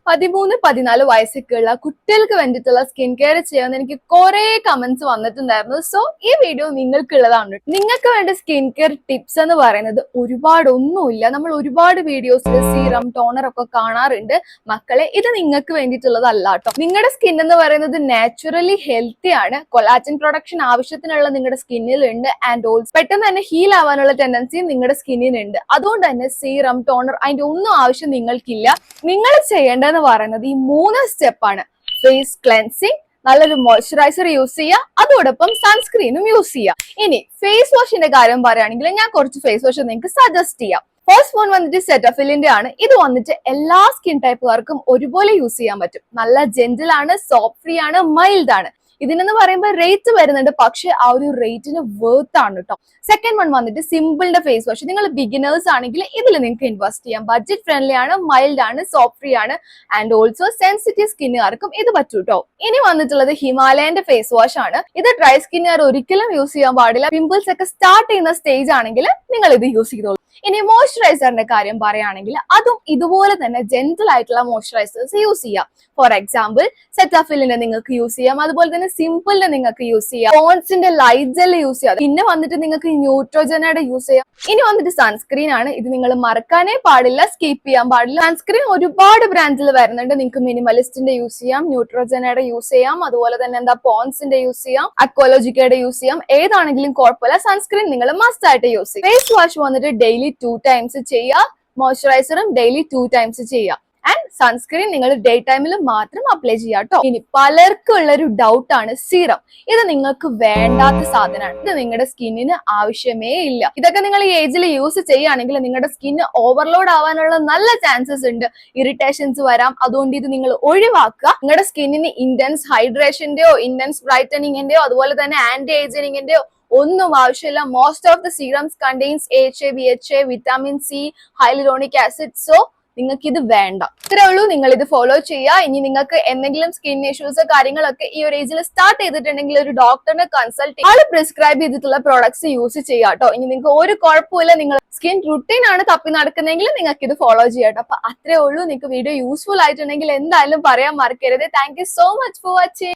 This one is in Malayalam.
13-14 വയസ്സൊക്കെയുള്ള കുട്ടികൾക്ക് വേണ്ടിയിട്ടുള്ള സ്കിൻ കെയർ ചെയ്യാൻ എനിക്ക് കുറെ കമന്റ്സ് വന്നിട്ടുണ്ടായിരുന്നു. സോ ഈ വീഡിയോ നിങ്ങൾക്കുള്ളതാണ്. നിങ്ങൾക്ക് വേണ്ട സ്കിൻ കെയർ ടിപ്സ് എന്ന് പറയുന്നത് ഒരുപാടൊന്നുമില്ല. നമ്മൾ ഒരുപാട് വീഡിയോസിൽ സീറം ടോണർ ഒക്കെ കാണാറുണ്ട്. മക്കളെ, ഇത് നിങ്ങൾക്ക് വേണ്ടിയിട്ടുള്ളതല്ല കേട്ടോ. നിങ്ങളുടെ സ്കിൻ എന്ന് പറയുന്നത് നാച്ചുറലി ഹെൽത്തി ആണ്. കൊളാജൻ പ്രൊഡക്ഷൻ ആവശ്യത്തിനുള്ള നിങ്ങളുടെ സ്കിന്നിൽ ഉണ്ട്. ആൻഡ് ഓൾസോ പെട്ടെന്ന് തന്നെ ഹീൽ ആവാനുള്ള ടെൻഡൻസി നിങ്ങളുടെ സ്കിന്നിനുണ്ട്. അതുകൊണ്ട് തന്നെ സീറം ടോണർ അതിന്റെ ഒന്നും ആവശ്യം നിങ്ങൾക്കില്ല. നിങ്ങൾ ചെയ്യേണ്ടതെന്ന് പറയുന്നത് ഈ 3 സ്റ്റെപ്പാണ്. ഫേസ് ക്ലെൻസിങ്, നല്ലൊരു മോയ്സ്ചറൈസർ യൂസ് ചെയ്യുക, അതോടൊപ്പം സൺസ്ക്രീനും യൂസ് ചെയ്യുക. ഇനി ഫേസ് വാഷിന്റെ കാര്യം പറയുകയാണെങ്കിൽ ഞാൻ കുറച്ച് ഫേസ് വാഷ് നിങ്ങൾക്ക് സജസ്റ്റ് ചെയ്യാം. ഫസ്റ്റ് വൺ വന്നിട്ട് സെറ്റഫിലിന്റെ ആണ്. ഇത് വന്നിട്ട് എല്ലാ സ്കിൻ ടൈപ്പുകാർക്കും ഒരുപോലെ യൂസ് ചെയ്യാൻ പറ്റും. നല്ല ജെന്റിൽ ആണ്, സോപ്പ് ഫ്രീ ആണ്, മൈൽഡ് ആണ്. ഇതിനെന്ന് പറയുമ്പോൾ റേറ്റ് വരുന്നുണ്ട്, പക്ഷെ ആ ഒരു റേറ്റിന് വേർത്ത് ആണ് കേട്ടോ. സെക്കൻഡ് വൺ വന്നിട്ട് സിമ്പിളിന്റെ ഫേസ് വാഷ്. നിങ്ങൾ ബിഗിനേഴ്സ് ആണെങ്കിൽ ഇതിൽ നിങ്ങൾക്ക് ഇൻവെസ്റ്റ് ചെയ്യാം. ബഡ്ജറ്റ് ഫ്രണ്ട്ലി ആണ്, മൈൽഡ് ആണ്, സോപ്പ് ഫ്രീ ആണ്, ആൻഡ് ഓൾസോ സെൻസിറ്റീവ് സ്കിന്നുകാർക്കും ഇത് പറ്റൂ കേട്ടോ. ഇനി വന്നിട്ടുള്ളത് ഹിമാലയന്റെ ഫേസ് വാഷ് ആണ്. ഇത് ഡ്രൈ സ്കിന്നുകാർ ഒരിക്കലും യൂസ് ചെയ്യാൻ പാടില്ല. പിമ്പിൾസ് ഒക്കെ സ്റ്റാർട്ട് ചെയ്യുന്ന സ്റ്റേജ് ആണെങ്കിൽ നിങ്ങൾ ഇത് യൂസ് ചെയ്തോളൂ. ഇനി മോയ്സ്ചറൈസറിന്റെ കാര്യം പറയുകയാണെങ്കിൽ അതും ഇതുപോലെ തന്നെ ജെന്റിൽ ആയിട്ടുള്ള മോയ്സ്ചറൈസേഴ്സ് യൂസ് ചെയ്യാം. ഫോർ എക്സാമ്പിൾ സെറ്റാഫിലിന്റെ നിങ്ങൾക്ക് യൂസ് ചെയ്യാം, അതുപോലെ തന്നെ സിമ്പിളിന്റെ നിങ്ങൾക്ക് യൂസ് ചെയ്യാം, പോൺസിന്റെ ലൈറ്റ് ജെൽ യൂസ് ചെയ്യാം, പിന്നെ വന്നിട്ട് നിങ്ങൾക്ക് ന്യൂട്രോജനയുടെ യൂസ് ചെയ്യാം. ഇനി വന്നിട്ട് സൺസ്ക്രീൻ ആണ്. ഇത് നിങ്ങൾ മറക്കാനേ പാടില്ല, സ്കിപ്പ് ചെയ്യാൻ പാടില്ല. സൺസ്ക്രീൻ ഒരുപാട് ബ്രാൻഡിൽ വരുന്നുണ്ട്. നിങ്ങൾക്ക് മിനിമലിസ്റ്റിന്റെ യൂസ് ചെയ്യാം, ന്യൂട്രോജനയുടെ യൂസ് ചെയ്യാം, അതുപോലെ തന്നെ പോൺസിന്റെ യൂസ് ചെയ്യാം, അക്വോളജിക്കയുടെ യൂസ് ചെയ്യാം. ഏതാണെങ്കിലും കുഴപ്പമില്ല, സൺസ്ക്രീൻ നിങ്ങൾ മസ്റ്റ് ആയിട്ട് യൂസ് ചെയ്യും. ഫേസ് വാഷ് വന്നിട്ട് ഡെയിലി 2 ടൈംസ് ചെയ്യുക, മോയ്സ്ചറൈസറും ഡെയിലി 2 ടൈംസ് ചെയ്യുക, ആൻഡ് സൺസ്ക്രീൻ നിങ്ങൾ ഡേ ടൈമിൽ മാത്രം അപ്ലൈ ചെയ്യാം കേട്ടോ. ഇനി പലർക്കും ഉള്ളൊരു ഡൗട്ട് ആണ് സീറം. ഇത് നിങ്ങൾക്ക് വേണ്ടാത്ത സാധനമാണ്. ഇത് നിങ്ങളുടെ സ്കിന്നിന് ആവശ്യമേ ഇല്ല. ഇതൊക്കെ നിങ്ങൾ ഈ ഏജിൽ യൂസ് ചെയ്യുകയാണെങ്കിൽ നിങ്ങളുടെ സ്കിന്ന് ഓവർലോഡ് ആവാനുള്ള നല്ല ചാൻസസ് ഉണ്ട്. ഇറിറ്റേഷൻസ് വരാം. അതുകൊണ്ട് ഇത് നിങ്ങൾ ഒഴിവാക്കുക. നിങ്ങളുടെ സ്കിന്നിന് ഇന്റൻസ് ഹൈഡ്രേഷന്റെയോ ഇന്റൻസ് ബ്രൈറ്റനിങ്ങിന്റെയോ അതുപോലെ തന്നെ ആന്റി ഏജിങ്ങിന്റെയോ ഒന്നും ആവശ്യമില്ല. Most of the serums contains AHA, BHA, vitamin C, hyaluronic acid. So നിങ്ങൾക്ക് ഇത് വേണ്ട. ഇത്രേ ഉള്ളൂ. നിങ്ങൾ ഇത് ഫോളോ ചെയ്യുക. ഇനി നിങ്ങൾക്ക് എന്തെങ്കിലും സ്കിൻ ഇഷ്യൂസ് കാര്യങ്ങളൊക്കെ ഈ ഒരു ഏജിൽ സ്റ്റാർട്ട് ചെയ്തിട്ടുണ്ടെങ്കിൽ ഒരു ഡോക്ടറിനെ കൺസൾട്ട് ചെയ്യുക. ആള് പ്രിസ്ക്രൈബ് ചെയ്തിട്ടുള്ള പ്രോഡക്ട്സ് യൂസ് ചെയ്യുക കേട്ടോ. ഇനി നിങ്ങൾക്ക് ഒരു കുഴപ്പമില്ല, നിങ്ങൾ സ്കിൻ റുട്ടീൻ ആണ് തപ്പി നടക്കുന്നെങ്കിൽ നിങ്ങൾക്ക് ഇത് ഫോളോ ചെയ്യാം കേട്ടോ. അപ്പൊ അത്രേ ഉള്ളൂ. നിങ്ങൾക്ക് വീഡിയോ യൂസ്ഫുൾ ആയിട്ടുണ്ടെങ്കിൽ എന്തായാലും പറയാൻ മറക്കരുത്. Thank you so much for watching.